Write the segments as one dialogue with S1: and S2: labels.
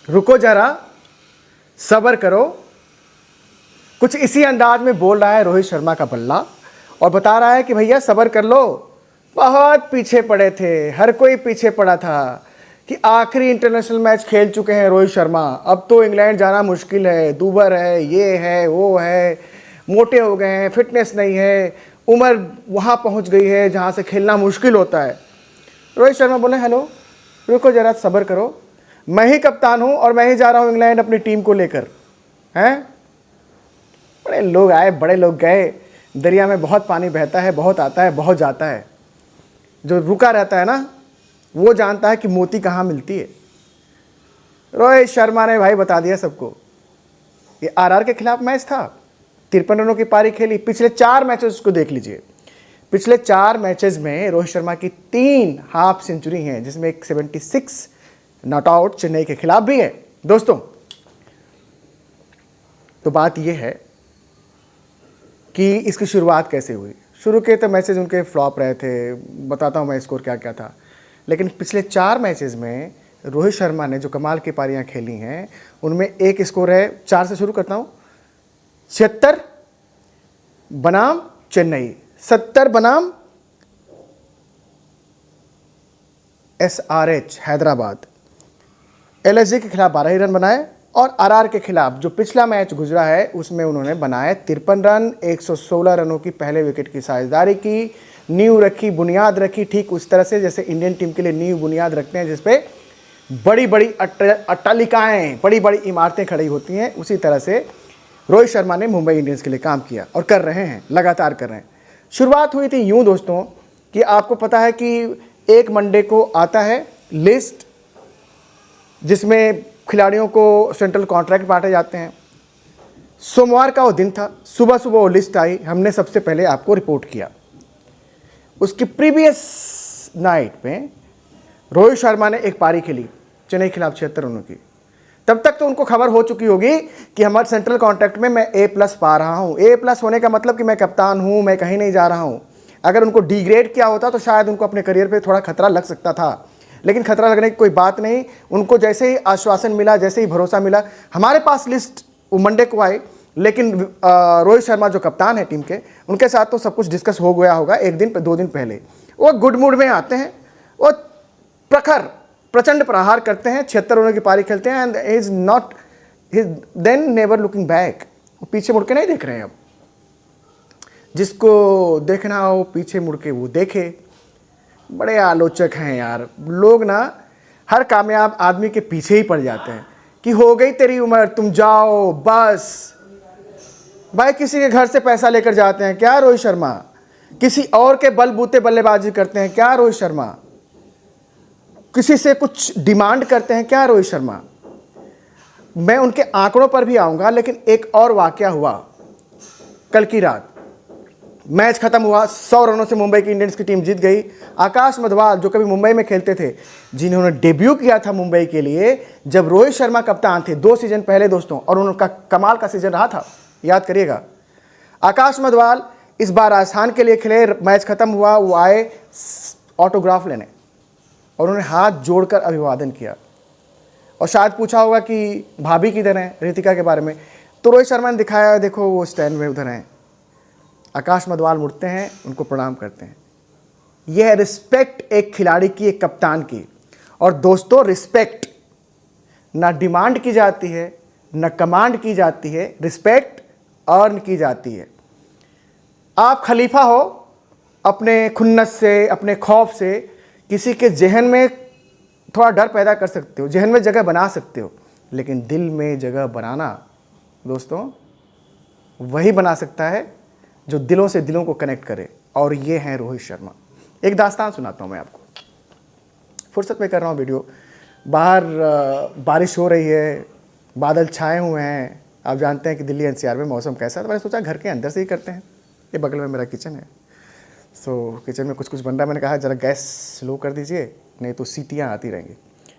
S1: रुको जरा, सब्र करो। कुछ इसी अंदाज में बोल रहा है रोहित शर्मा का बल्ला और बता रहा है कि भैया सब्र कर लो, बहुत पीछे पड़े थे, हर कोई पीछे पड़ा था कि आखिरी इंटरनेशनल मैच खेल चुके हैं रोहित शर्मा, अब तो इंग्लैंड जाना मुश्किल है, दूबर है, ये है, वो है, मोटे हो गए हैं, फिटनेस नहीं है, उम्र वहाँ पहुँच गई है जहाँ से खेलना मुश्किल होता है। रोहित शर्मा बोले हेलो, रुको जरा सब्र करो, मैं ही कप्तान हूँ और मैं ही जा रहा हूँ इंग्लैंड अपनी टीम को लेकर। हैं, बड़े लोग आए, बड़े लोग गए, दरिया में बहुत पानी बहता है, बहुत आता है, बहुत जाता है। जो रुका रहता है ना, वो जानता है कि मोती कहाँ मिलती है। रोहित शर्मा ने भाई बता दिया सबको। ये आरआर के खिलाफ मैच था, 53 रनों की पारी खेली। पिछले 4 मैचेस को देख लीजिए, पिछले 4 मैचेस में रोहित शर्मा की 3 हाफ सेंचुरी हैं, जिसमें एक 76 नॉट आउट चेन्नई के खिलाफ भी है दोस्तों। तो बात यह है कि इसकी शुरुआत कैसे हुई। शुरू के तो मैचेस उनके फ्लॉप रहे थे, बताता हूँ मैं स्कोर क्या क्या था। लेकिन पिछले 4 मैचेस में रोहित शर्मा ने जो कमाल की पारियां खेली हैं, उनमें एक स्कोर है, 4 से शुरू करता हूँ, 76 बनाम चेन्नई, 70 बनाम SRH हैदराबाद। LSG के खिलाफ 12 ही रन बनाए और RR के खिलाफ जो पिछला मैच गुजरा है उसमें उन्होंने बनाए 53 रन, 116 रनों की पहले विकेट की साझेदारी की, नींव रखी, बुनियाद रखी, ठीक उस तरह से जैसे इंडियन टीम के लिए नींव बुनियाद रखते हैं जिसपे बड़ी बड़ी अट्टालिकाएं, बड़ी बड़ी इमारतें खड़ी होती हैं, उसी तरह से रोहित शर्मा ने मुंबई इंडियंस के लिए काम किया और कर रहे हैं, लगातार कर रहे हैं। शुरुआत हुई थी यूं दोस्तों कि आपको पता है कि 1 मंडे को आता है लिस्ट जिसमें खिलाड़ियों को सेंट्रल कॉन्ट्रैक्ट बांटे जाते हैं। सोमवार का वो दिन था, सुबह सुबह वो लिस्ट आई, हमने सबसे पहले आपको रिपोर्ट किया। उसकी प्रीवियस नाइट में रोहित शर्मा ने एक पारी खेली चेन्नई के खिलाफ 76 रनों की। तब तक तो उनको खबर हो चुकी होगी कि हमारे सेंट्रल कॉन्ट्रैक्ट में मैं A+ पा रहा हूं। A+ होने का मतलब कि मैं कप्तान हूं, मैं कहीं नहीं जा रहा हूं। अगर उनको डिग्रेड किया होता तो शायद उनको अपने करियर पे थोड़ा खतरा लग सकता था, लेकिन खतरा लगने की कोई बात नहीं। उनको जैसे ही आश्वासन मिला, जैसे ही भरोसा मिला, हमारे पास लिस्ट वो मंडे को आई, लेकिन रोहित शर्मा जो कप्तान है टीम के, उनके साथ तो सब कुछ डिस्कस हो गया होगा 1 दिन 2 दिन पहले। वो गुड मूड में आते हैं, वो प्रचंड प्रहार करते हैं, 76 रनों की पारी खेलते हैं and is not then never looking back. वो पीछे मुड़ के नहीं देख रहे हैं। अब जिसको देखना हो पीछे मुड़ के वो देखे। बड़े आलोचक हैं यार लोग ना, हर कामयाब आदमी के पीछे ही पड़ जाते हैं कि हो गई तेरी उम्र, तुम जाओ बस। भाई किसी के घर से पैसा लेकर जाते हैं क्या रोहित शर्मा? किसी और के बलबूते बल्लेबाजी करते हैं क्या रोहित शर्मा? किसी से कुछ डिमांड करते हैं क्या रोहित शर्मा? मैं उनके आंकड़ों पर भी आऊंगा, लेकिन एक और वाकया हुआ कल की रात। मैच खत्म हुआ, 100 रनों से मुंबई की इंडियंस की टीम जीत गई। आकाश मधवाल जो कभी मुंबई में खेलते थे, जिन्होंने डेब्यू किया था मुंबई के लिए जब रोहित शर्मा कप्तान थे 2 सीजन पहले दोस्तों, और उनका कमाल का सीजन रहा था, याद करिएगा। आकाश मधवाल इस बार राजस्थान के लिए खेले, मैच खत्म हुआ, वो आए ऑटोग्राफ लेने और उन्होंने हाथ जोड़कर अभिवादन किया और शायद पूछा होगा कि भाभी किधर हैं, रितिका के बारे में। तो रोहित शर्मा ने दिखाया, देखो वो स्टैंड में उधर हैं। आकाश मधवाल मुड़ते हैं, उनको प्रणाम करते हैं। यह है रिस्पेक्ट एक खिलाड़ी की, एक कप्तान की। और दोस्तों रिस्पेक्ट ना डिमांड की जाती है, ना कमांड की जाती है, रिस्पेक्ट अर्न की जाती है। आप खलीफा हो, अपने खुन्नस से, अपने खौफ से किसी के जहन में थोड़ा डर पैदा कर सकते हो, जहन में जगह बना सकते हो, लेकिन दिल में जगह बनाना दोस्तों वही बना सकता है जो दिलों से दिलों को कनेक्ट करे, और ये हैं रोहित शर्मा। एक दास्तान सुनाता हूँ मैं आपको, फुर्सत में कर रहा हूँ वीडियो। बाहर बारिश हो रही है, बादल छाए हुए हैं। आप जानते हैं कि दिल्ली NCR में मौसम कैसा है, तो मैंने सोचा घर के अंदर से ही करते हैं। ये बगल में मेरा किचन है, सो किचन में कुछ कुछ बन रहा है। मैंने कहा ज़रा गैस स्लो कर दीजिए, नहीं तो सीटियाँ आती रहेंगी।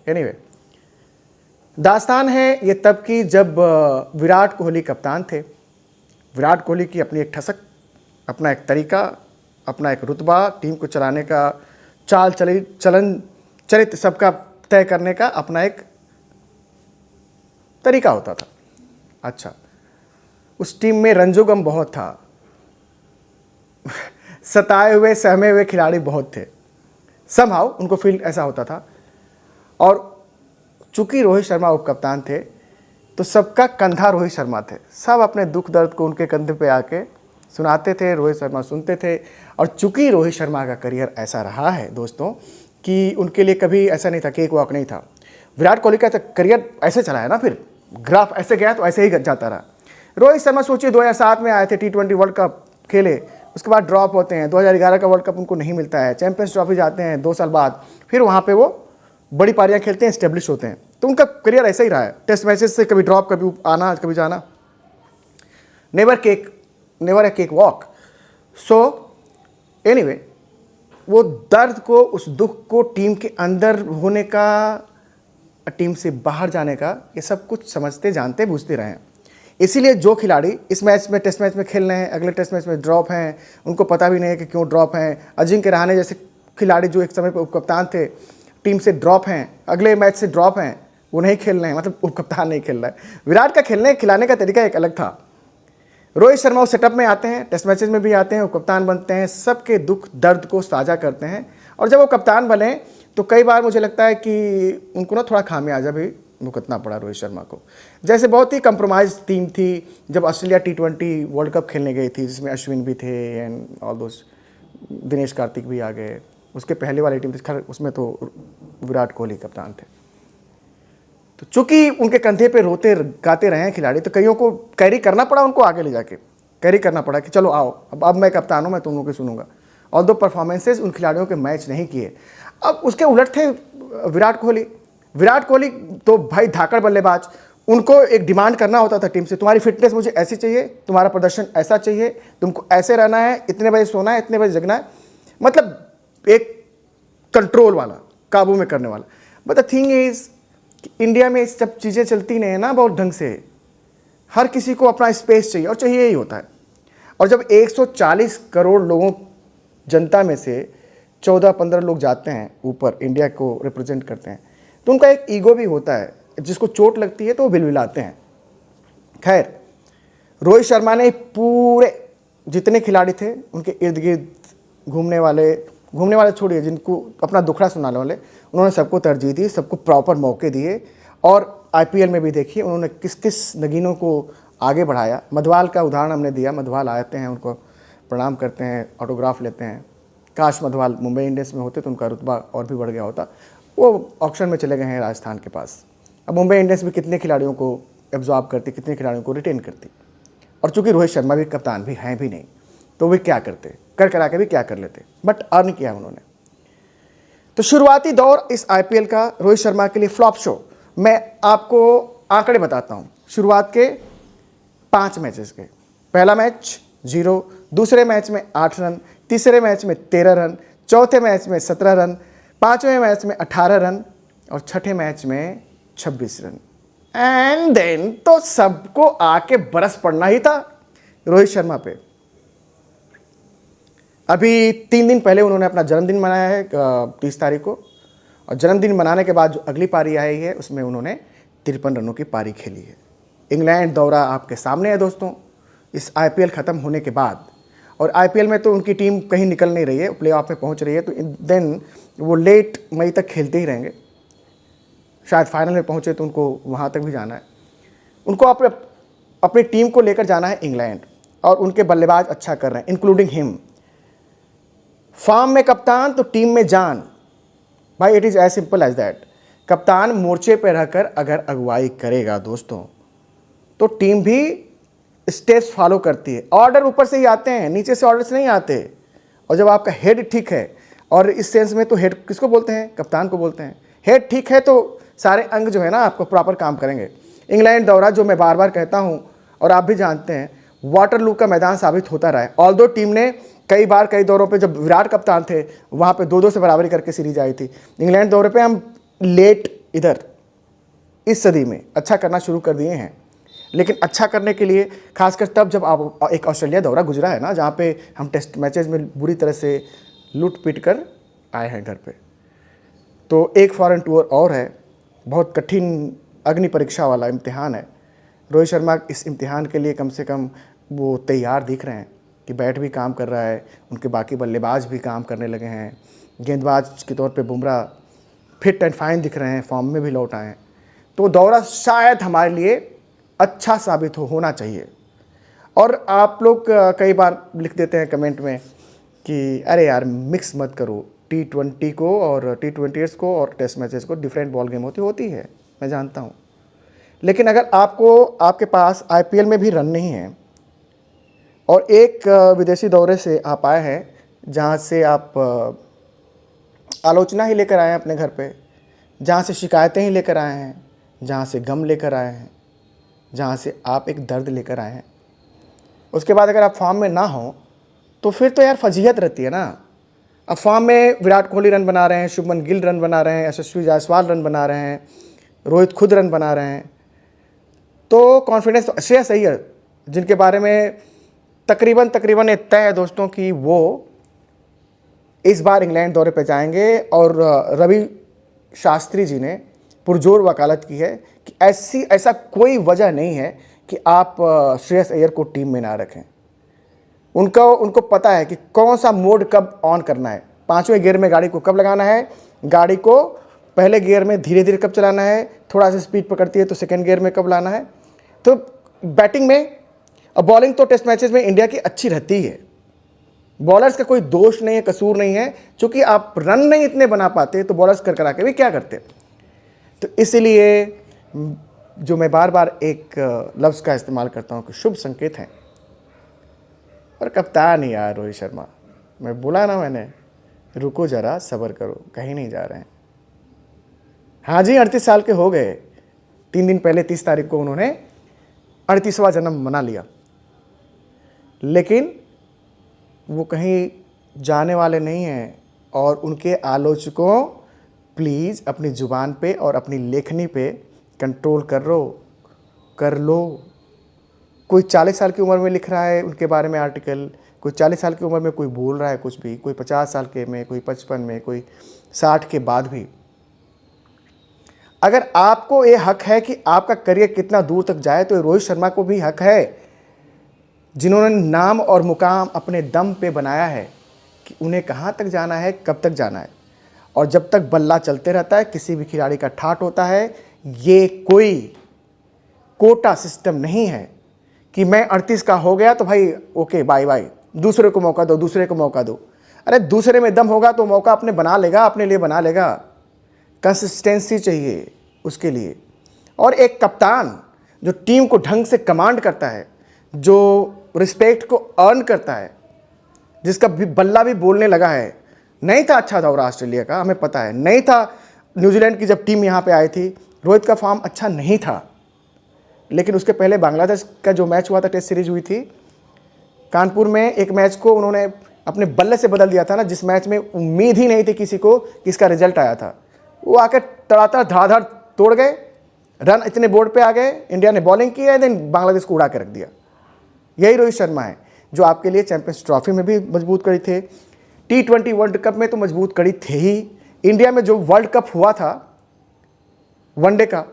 S1: एनीवे, दास्तान है ये तब की जब विराट कोहली कप्तान थे। विराट कोहली की अपनी एक ठसक, अपना एक तरीका, अपना एक रुतबा, टीम को चलाने का चाल चलन चरित्र सबका तय करने का अपना एक तरीका होता था। अच्छा, उस टीम में रंजोगम बहुत था, सताए हुए सहमे हुए खिलाड़ी बहुत थे, समहाउ उनको फील ऐसा होता था। और चूंकि रोहित शर्मा उप कप्तान थे तो सबका कंधा रोहित शर्मा थे, सब अपने दुख दर्द को उनके कंधे पे आके सुनाते थे, रोहित शर्मा सुनते थे। और चूंकि रोहित शर्मा का करियर ऐसा रहा है दोस्तों कि उनके लिए कभी ऐसा नहीं था कि एक वॉक नहीं था। विराट कोहली का करियर ऐसे चला है ना, फिर ग्राफ ऐसे गया तो ऐसे ही जाता रहा। रोहित शर्मा सोचिए 2007 में आए थे, T20 वर्ल्ड कप खेले, उसके बाद ड्रॉप होते हैं, 2011 का वर्ल्ड कप उनको नहीं मिलता है, चैंपियंस ट्रॉफी जाते हैं 2 साल बाद, फिर वहाँ पे वो बड़ी पारियां खेलते हैं, स्टेब्लिश होते हैं। तो उनका करियर ऐसा ही रहा है, टेस्ट मैचेस से कभी ड्रॉप, कभी आना, कभी जाना, never a cake walk. So anyway, वो दर्द को, उस दुख को टीम के अंदर होने का, टीम से बाहर जाने का, ये सब कुछ समझते जानते बूझते रहे हैं। इसीलिए जो खिलाड़ी इस मैच में, टेस्ट मैच में खेल रहे हैं, अगले टेस्ट मैच में ड्रॉप हैं, उनको पता भी नहीं है कि क्यों ड्रॉप हैं। अजिंक्य रहाणे जैसे खिलाड़ी जो एक समय पर उपकप्तान थे, टीम से ड्रॉप हैं, अगले मैच से ड्रॉप हैं, वो नहीं खेल रहे हैं, मतलब उपकप्तान नहीं खेल रहा है। विराट का खेलने खिलाने का तरीका एक अलग था। रोहित शर्मा उस सेटअप में आते हैं, टेस्ट मैचेस में भी आते हैं, वो कप्तान बनते हैं, सबके दुख दर्द को साझा करते हैं। और जब वो कप्तान बने तो कई बार मुझे लगता है कि उनको ना थोड़ा खामियाजा भी भुगतना पड़ा रोहित शर्मा को। जैसे बहुत ही कंप्रोमाइज टीम थी जब ऑस्ट्रेलिया T20 वर्ल्ड कप खेलने गई थी, जिसमें अश्विन भी थे and all those, Dinesh Karthik भी आ गए। उसके पहले वाली टीम थी, खैर उसमें तो विराट कोहली कप्तान थे। तो चूंकि उनके कंधे पे रोते गाते रहे हैं खिलाड़ी, तो कईयों को कैरी करना पड़ा, उनको आगे ले जाके कैरी करना पड़ा कि चलो आओ, अब मैं कप्तान हूँ, मैं तुम लोगों की सुनूंगा। और दो परफॉर्मेंसेज उन खिलाड़ियों के मैच नहीं किए। अब उसके उलट थे विराट कोहली तो भाई धाकड़ बल्लेबाज, उनको एक डिमांड करना होता था टीम से, तुम्हारी फिटनेस मुझे ऐसी चाहिए, तुम्हारा प्रदर्शन ऐसा चाहिए, तुमको ऐसे रहना है, इतने बजे सोना है, इतने बजे जगना है, मतलब एक कंट्रोल वाला, काबू में करने वाला। But the thing is India में सब चीज़ें चलती नहीं है ना बहुत ढंग से, हर किसी को अपना स्पेस चाहिए और चाहिए ही होता है। और जब 140 करोड़ लोगों जनता में से 14-15 लोग जाते हैं ऊपर, इंडिया को रिप्रेजेंट करते हैं, तो उनका एक ईगो भी होता है, जिसको चोट लगती है तो वो बिलबिलाते हैं। खैर, रोहित शर्मा ने पूरे जितने खिलाड़ी थे उनके इर्द गिर्द घूमने वाले छोड़िए, जिनको अपना दुखड़ा सुनाने वाले, उन्होंने सबको तरजीह दी, सबको प्रॉपर मौके दिए। और IPL में भी देखिए उन्होंने किस किस नगीनों को आगे बढ़ाया। मधवाल का उदाहरण हमने दिया, मधवाल आते हैं, उनको प्रणाम करते हैं, ऑटोग्राफ लेते हैं। काश मधवाल मुंबई इंडियंस में होते तो उनका रुतबा और भी बढ़ गया होता। वो ऑक्शन में चले गए हैं राजस्थान के पास। अब मुंबई इंडियंस भी कितने खिलाड़ियों को एब्जॉर्ब करती, कितने खिलाड़ियों को रिटेन करती। और चूंकि रोहित शर्मा भी कप्तान भी हैं भी नहीं, तो वे क्या करते, कर करा के भी क्या कर लेते, बट अर्न किया उन्होंने। तो शुरुआती दौर इस IPL का रोहित शर्मा के लिए फ्लॉप शो। मैं आपको आंकड़े बताता हूं शुरुआत के 5 मैचेस के। पहला मैच 0, दूसरे मैच में 8 रन, तीसरे मैच में 13 रन, चौथे मैच में 17 रन, पांचवें मैच में 18 रन और छठे मैच में 26 रन। एंड देन तो सबको आके बरस पड़ना ही था रोहित शर्मा पे। अभी 3 दिन पहले उन्होंने अपना जन्मदिन मनाया है 30 तारीख को, और जन्मदिन मनाने के बाद जो अगली पारी आई है उसमें उन्होंने 53 रनों की पारी खेली है। इंग्लैंड दौरा आपके सामने है दोस्तों, इस IPL ख़त्म होने के बाद। और IPL में तो उनकी टीम कहीं निकल नहीं रही है, प्ले ऑफ में पहुंच रही है, तो देन वो लेट मई तक खेलते ही रहेंगे। शायद फाइनल में पहुंचे तो उनको वहाँ तक भी जाना है। उनको अपनी टीम को लेकर जाना है इंग्लैंड, और उनके बल्लेबाज अच्छा कर रहे हैं, इंक्लूडिंग हिम। फॉर्म में कप्तान तो टीम में जान, भाई it is as simple as that. कप्तान मोर्चे पर रहकर अगर अगुवाई करेगा दोस्तों, तो टीम भी स्टेप्स फॉलो करती है। ऑर्डर ऊपर से ही आते हैं, नीचे से ऑर्डर्स नहीं आते। और जब आपका हेड ठीक है, और इस सेंस में तो हेड किसको बोलते हैं, कप्तान को बोलते हैं, हेड ठीक है तो सारे अंग जो है ना आपको प्रॉपर काम करेंगे। इंग्लैंड दौरा जो मैं बार बार कहता हूं और आप भी जानते हैं, वाटरलू का मैदान साबित होता रहा है। ऑल्दो टीम ने कई बार कई दौरों पे जब विराट कप्तान थे वहाँ पे 2-2 से बराबरी करके सीरीज आई थी। इंग्लैंड दौरे पे हम लेट इधर इस सदी में अच्छा करना शुरू कर दिए हैं, लेकिन अच्छा करने के लिए खासकर तब जब आप एक ऑस्ट्रेलिया दौरा गुजरा है ना, जहाँ पे हम टेस्ट मैचेस में बुरी तरह से लूट पीट कर आए हैं घर पे। तो एक फॉरेन टूर और है, बहुत कठिन अग्नि परीक्षा वाला इम्तिहान है। रोहित शर्मा इस इम्तिहान के लिए कम से कम वो तैयार दिख रहे हैं कि बैट भी काम कर रहा है, उनके बाकी बल्लेबाज भी काम करने लगे हैं, गेंदबाज के तौर पे बुमराह फिट एंड फाइन दिख रहे हैं, फॉर्म में भी लौट आए हैं। तो दौरा शायद हमारे लिए अच्छा साबित होना चाहिए। और आप लोग कई बार लिख देते हैं कमेंट में कि अरे यार मिक्स मत करो T20 को और T20s को और टेस्ट मैचेस को, डिफरेंट बॉल गेम होती है, मैं जानता हूँ। लेकिन अगर आपके पास IPL में भी रन नहीं है और एक विदेशी दौरे से आप आए हैं जहाँ से आप आलोचना ही लेकर आए हैं अपने घर पे, जहाँ से शिकायतें ही लेकर आए हैं, जहाँ से गम लेकर आए हैं, जहाँ से आप एक दर्द लेकर आए हैं, उसके बाद अगर आप फॉर्म में ना हो तो फिर तो यार फजीहत रहती है ना। अब फॉर्म में विराट कोहली रन बना रहे हैं, शुभमन गिल रन बना रहे हैं, यशस्वी जायसवाल रन बना रहे हैं, रोहित खुद रन बना रहे हैं, तो कॉन्फिडेंस तो श्रेयस अय्यर जिनके बारे में तकरीबन ये तय है दोस्तों कि वो इस बार इंग्लैंड दौरे पर जाएंगे। और रवि शास्त्री जी ने पुरजोर वकालत की है कि ऐसा कोई वजह नहीं है कि आप श्रेयस अय्यर को टीम में ना रखें। उनको पता है कि कौन सा मोड कब ऑन करना है, 5वें गियर में गाड़ी को कब लगाना है, गाड़ी को पहले गियर में धीरे धीरे कब चलाना है, थोड़ा सा स्पीड पकड़ती है तो सेकंड गियर में कब लाना है। तो बैटिंग में और बॉलिंग तो टेस्ट मैचेस में इंडिया की अच्छी रहती है, बॉलर्स का कोई दोष नहीं है, कसूर नहीं है, क्योंकि आप रन नहीं इतने बना पाते तो बॉलर्स कर के भी क्या करते। तो इसलिए जो मैं बार बार एक लफ्ज़ का इस्तेमाल करता हूँ कि शुभ संकेत हैं। और कप्तान ही यार रोहित शर्मा, मैं बोला ना मैंने, रुको ज़रा सब्र करो, कहीं नहीं जा रहे हैं। हाँ जी 38 साल के हो गए, 3 दिन पहले 30 तारीख को उन्होंने 38वां जन्म मना लिया, लेकिन वो कहीं जाने वाले नहीं हैं। और उनके आलोचकों प्लीज़ अपनी ज़ुबान पे और अपनी लेखनी पे कंट्रोल कर लो। कोई 40 साल की उम्र में लिख रहा है उनके बारे में आर्टिकल, कोई 40 साल की उम्र में कोई बोल रहा है कुछ भी, कोई 50 साल के में, कोई 55 में, कोई 60 के बाद भी। अगर आपको ये हक है कि आपका करियर कितना दूर तक जाए, तो रोहित शर्मा को भी हक है, जिन्होंने नाम और मुकाम अपने दम पे बनाया है, कि उन्हें कहाँ तक जाना है, कब तक जाना है। और जब तक बल्ला चलते रहता है, किसी भी खिलाड़ी का ठाट होता है। ये कोई कोटा सिस्टम नहीं है कि मैं 38 का हो गया तो भाई ओके बाय बाय, दूसरे को मौका दो। अरे दूसरे में दम होगा तो मौका अपने बना लेगा, अपने लिए बना लेगा। कंसिस्टेंसी चाहिए उसके लिए। और एक कप्तान जो टीम को ढंग से कमांड करता है, जो रिस्पेक्ट को अर्न करता है, जिसका भी बल्ला भी बोलने लगा है। नहीं था अच्छा दौरा ऑस्ट्रेलिया का, हमें पता है, नहीं था। न्यूजीलैंड की जब टीम यहाँ पे आई थी, रोहित का फॉर्म अच्छा नहीं था, लेकिन उसके पहले बांग्लादेश का जो मैच हुआ था, टेस्ट सीरीज हुई थी कानपुर में, एक मैच को उन्होंने अपने बल्ले से बदल दिया था ना, जिस मैच में उम्मीद ही नहीं थी किसी को कि इसका रिजल्ट आया था। वो आकर तड़ातड़ धाड़ाधड़ तोड़ गए, रन इतने बोर्ड पे आ गए, इंडिया ने बॉलिंग की है, देन बांग्लादेश को उड़ा के रख दिया। यही रोहित शर्मा है जो आपके लिए चैंपियंस ट्रॉफी में भी मजबूत कड़ी थे, T20 वर्ल्ड कप में तो मजबूत कड़ी थे ही। इंडिया में जो वर्ल्ड कप हुआ था वनडे का,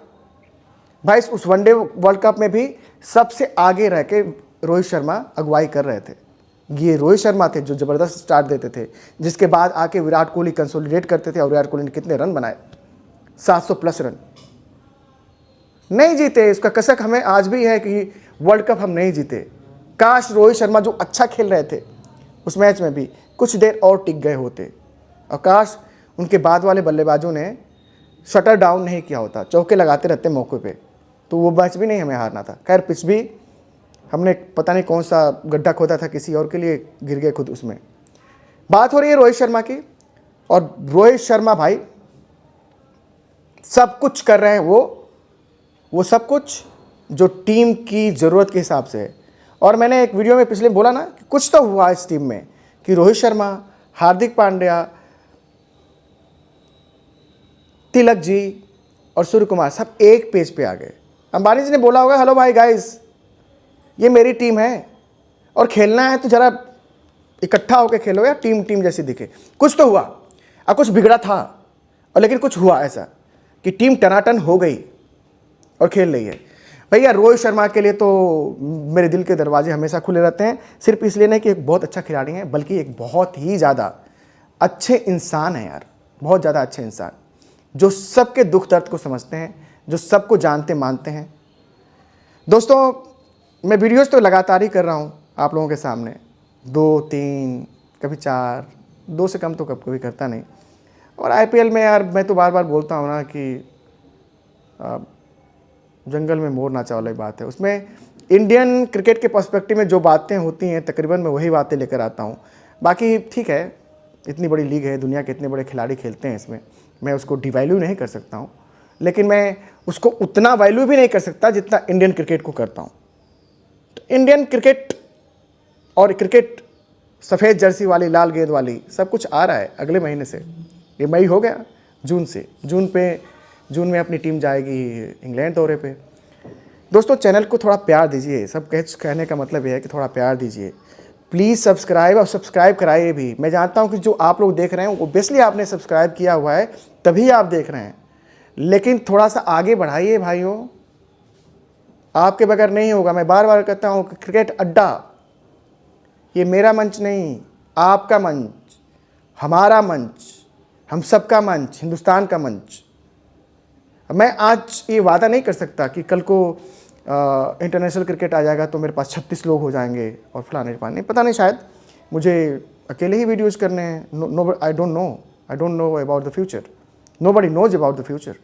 S1: भाई उस वनडे वर्ल्ड कप में भी सबसे आगे रह के रोहित शर्मा अगुवाई कर रहे थे। ये रोहित शर्मा थे जो ज़बरदस्त स्टार्ट देते थे, जिसके बाद आके विराट कोहली कंसोलिडेट करते थे। और विराट कोहली ने कितने रन बनाए, 700 प्लस रन। नहीं जीते, इसका कसक हमें आज भी है कि वर्ल्ड कप हम नहीं जीते। काश रोहित शर्मा जो अच्छा खेल रहे थे उस मैच में भी कुछ देर और टिक गए होते, और काश उनके बाद वाले बल्लेबाजों ने शटर डाउन नहीं किया होता, चौके लगाते रहते मौके पे, तो वो मैच भी नहीं हमें हारना था। खैर पिच भी हमने पता नहीं कौन सा गड्ढा खोदा था किसी और के लिए, गिर गए खुद उसमें। बात हो रही है रोहित शर्मा की, और रोहित शर्मा भाई सब कुछ कर रहे हैं, वो सब कुछ जो टीम की ज़रूरत के हिसाब से है। और मैंने एक वीडियो में पिछले बोला ना कि कुछ तो हुआ इस टीम में, कि रोहित शर्मा, हार्दिक पांड्या, तिलक जी और सूर्य कुमार सब एक पेज पे आ गए। अंबानी जी ने बोला होगा, हेलो भाई गाइस, ये मेरी टीम है और खेलना है तो ज़रा इकट्ठा होकर खेलो या टीम जैसी दिखे। कुछ तो हुआ, और कुछ बिगड़ा था, और लेकिन कुछ हुआ ऐसा कि टीम टनाटन हो गई। और खेल रही है। भैया रोहित शर्मा के लिए तो मेरे दिल के दरवाजे हमेशा खुले रहते हैं, सिर्फ इसलिए नहीं कि एक बहुत अच्छा खिलाड़ी है, बल्कि एक बहुत ही ज़्यादा अच्छे इंसान है यार, बहुत ज़्यादा अच्छे इंसान, जो सबके दुख दर्द को समझते हैं, जो सबको जानते मानते हैं। दोस्तों, मैं वीडियोस तो लगातार ही कर रहा हूँ आप लोगों के सामने, 2 3 कभी 4, 2 से कम तो कभी करता नहीं। और आईपीएल में यार मैं तो बार बार बोलता हूँ ना कि जंगल में मोर नाचा वाली बात है। उसमें इंडियन क्रिकेट के पर्सपेक्टिव में जो बातें होती हैं तकरीबन मैं वही बातें लेकर आता हूँ। बाकी ठीक है, इतनी बड़ी लीग है, दुनिया के इतने बड़े खिलाड़ी खेलते हैं इसमें, मैं उसको डिवैल्यू नहीं कर सकता हूँ, लेकिन मैं उसको उतना वैल्यू भी नहीं कर सकता जितना इंडियन क्रिकेट को करता हूँ। तो इंडियन क्रिकेट और क्रिकेट सफ़ेद जर्सी वाली, लाल गेंद वाली, सब कुछ आ रहा है अगले महीने से। ये मई हो गया, जून से, जून में अपनी टीम जाएगी इंग्लैंड दौरे पे। दोस्तों, चैनल को थोड़ा प्यार दीजिए, सब कहने का मतलब ये है कि थोड़ा प्यार दीजिए, प्लीज़ सब्सक्राइब, और सब्सक्राइब कराइए भी। मैं जानता हूँ कि जो आप लोग देख रहे हैं ओबियसली आपने सब्सक्राइब किया हुआ है, तभी आप देख रहे हैं, लेकिन थोड़ा सा आगे बढ़ाइए भाइयों, आपके बगैर नहीं होगा। मैं बार बार कहता हूँ कि क्रिकेट अड्डा ये मेरा मंच नहीं, आपका मंच, हमारा मंच, हम सबका मंच, हिंदुस्तान का मंच। मैं आज ये वादा नहीं कर सकता कि कल को इंटरनेशनल क्रिकेट आ जाएगा तो मेरे पास 36 लोग हो जाएंगे और फलाने नहीं, पता नहीं, शायद मुझे अकेले ही वीडियोज़ करने हैं। I don't know about the future, nobody knows about the future.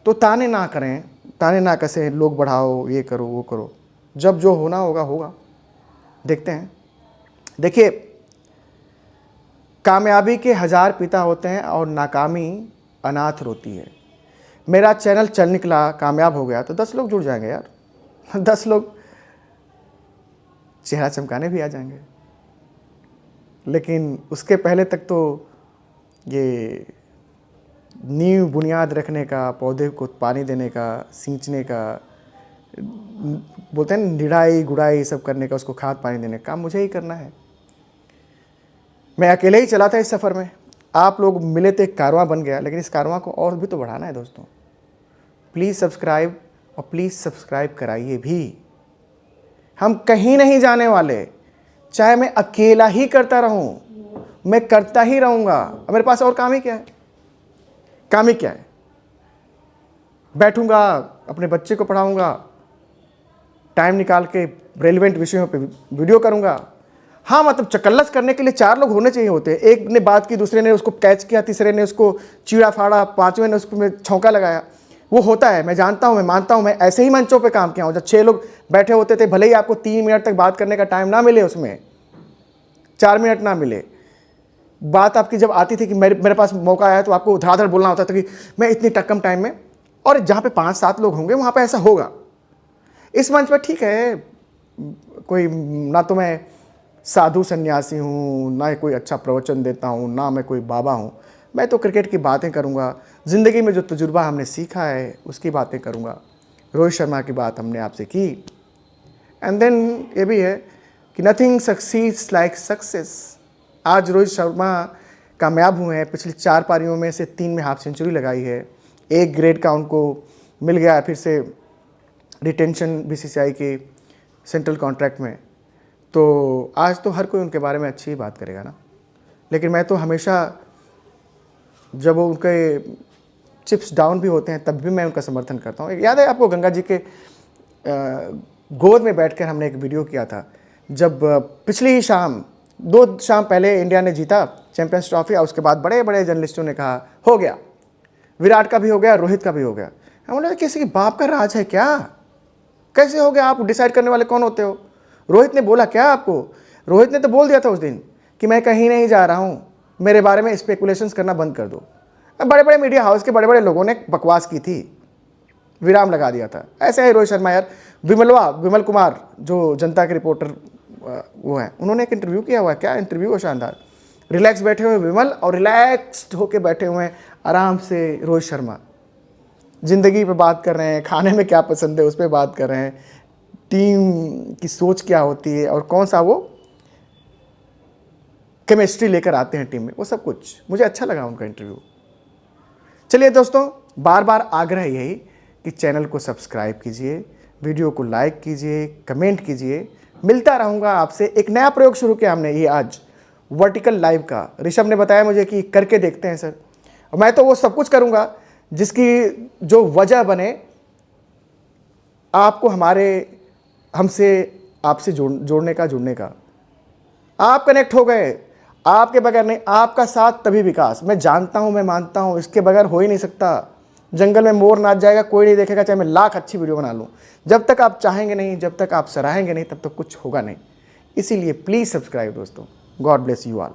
S1: तो ताने ना करें, ताने ना कसें, लोग बढ़ाओ, ये करो वो करो, जब जो होना होगा होगा, देखते हैं। देखिए, कामयाबी के 1000 पिता होते हैं और नाकामी अनाथ रोती है। मेरा चैनल चल निकला, कामयाब हो गया तो 10 लोग जुड़ जाएंगे यार 10 लोग चेहरा चमकाने भी आ जाएंगे, लेकिन उसके पहले तक तो ये नींव बुनियाद रखने का, पौधे को पानी देने का, सींचने का, बोलते हैं निड़ाई गुड़ाई सब करने का, उसको खाद पानी देने का काम मुझे ही करना है। मैं अकेले ही चला था इस सफ़र में, आप लोग मिले तो एक कारवां बन गया, लेकिन इस कारवां को और भी तो बढ़ाना है दोस्तों। प्लीज़ सब्सक्राइब, और प्लीज़ सब्सक्राइब कराइए भी। हम कहीं नहीं जाने वाले, चाहे मैं अकेला ही करता रहूं, मैं करता ही रहूँगा। मेरे पास और काम ही क्या है, काम ही क्या है? बैठूंगा, अपने बच्चे को पढ़ाऊंगा, टाइम निकाल के रेलिवेंट विषयों पे वीडियो करूंगा। हाँ, मतलब चकल्लस करने के लिए 4 लोग होने चाहिए होते। एक ने बात की, दूसरे ने उसको कैच किया, तीसरे ने उसको चीड़ा फाड़ा, 5वें ने उसको छौंका लगाया। वो होता है, मैं जानता हूँ, मैं मानता हूँ, मैं ऐसे ही मंचों पे काम किया हूँ जब 6 लोग बैठे होते थे, भले ही आपको 3 मिनट तक बात करने का टाइम ना मिले, उसमें 4 मिनट ना मिले, बात आपकी जब आती थी कि मेरे पास मौका आया तो आपको धड़ाधड़ बोलना होता था कि मैं इतनी कम टाइम में, और जहाँ पे 5-7 लोग होंगे वहाँ पे ऐसा होगा। इस मंच पर ठीक है, कोई ना तो मैं साधु सन्यासी हूँ, ना कोई अच्छा प्रवचन देता हूँ, ना मैं कोई बाबा हूँ, मैं तो क्रिकेट की बातें करूँगा, ज़िंदगी में जो तजुर्बा हमने सीखा है उसकी बातें करूँगा। रोहित शर्मा की बात हमने आपसे की, एंड देन ये भी है कि नथिंग सक्सीड्स लाइक सक्सेस। आज रोहित शर्मा कामयाब हुए हैं, पिछली 4 पारियों में से 3 में हाफ सेंचुरी लगाई है, 1 ग्रेड का उनको मिल गया फिर से रिटेंशन बीसीसीआई के सेंट्रल कॉन्ट्रैक्ट में। तो आज तो हर कोई उनके बारे में अच्छी ही बात करेगा ना, लेकिन मैं तो हमेशा जब वो उनके चिप्स डाउन भी होते हैं तब भी मैं उनका समर्थन करता हूँ। याद है आपको, गंगा जी के गोद में बैठकर हमने एक वीडियो किया था, जब पिछली ही शाम, 2 शाम पहले इंडिया ने जीता चैंपियंस ट्रॉफी, और उसके बाद बड़े बड़े जर्नलिस्टों ने कहा हो गया, विराट का भी हो गया, रोहित का भी हो गया। हम बोले किसी के बाप का राज है क्या, कैसे हो गया? आप डिसाइड करने वाले कौन होते हो? रोहित ने बोला क्या आपको? रोहित ने तो बोल दिया था उस दिन कि मैं कहीं नहीं जा रहा हूँ, मेरे बारे में स्पेकुलेशंस करना बंद कर दो। बड़े बड़े मीडिया हाउस के बड़े बड़े लोगों ने बकवास की थी, विराम लगा दिया था। ऐसे ही रोहित शर्मा यार, विमल कुमार जो जनता के रिपोर्टर वो हैं, उन्होंने एक इंटरव्यू किया हुआ है, क्या इंटरव्यू है शानदार। रिलैक्स बैठे हुए विमल और रिलैक्स्ड होके बैठे हुए हैं आराम से रोहित शर्मा, ज़िंदगी पे बात कर रहे हैं, खाने में क्या पसंद है उस पर बात कर रहे हैं, टीम की सोच क्या होती है और कौन सा वो केमिस्ट्री लेकर आते हैं टीम में, वो सब कुछ मुझे अच्छा लगा उनका इंटरव्यू। चलिए दोस्तों, बार बार आग्रह यही कि चैनल को सब्सक्राइब कीजिए, वीडियो को लाइक कीजिए, कमेंट कीजिए। मिलता रहूँगा आपसे। एक नया प्रयोग शुरू किया हमने ये आज, वर्टिकल लाइव का। ऋषभ ने बताया मुझे कि करके देखते हैं सर। मैं तो वो सब कुछ करूँगा जिसकी जो वजह बने आपको हमसे आपसे जुड़ने का। आप कनेक्ट हो गए, आपके बगैर नहीं, आपका साथ तभी विकास। मैं जानता हूं, मैं मानता हूं, इसके बगैर हो ही नहीं सकता। जंगल में मोर नाच जाएगा, कोई नहीं देखेगा, चाहे मैं लाख अच्छी वीडियो बना लूं। जब तक आप चाहेंगे नहीं, जब तक आप सराहेंगे नहीं, तब तक कुछ होगा नहीं। इसीलिए प्लीज़ सब्सक्राइब दोस्तों। God bless you all.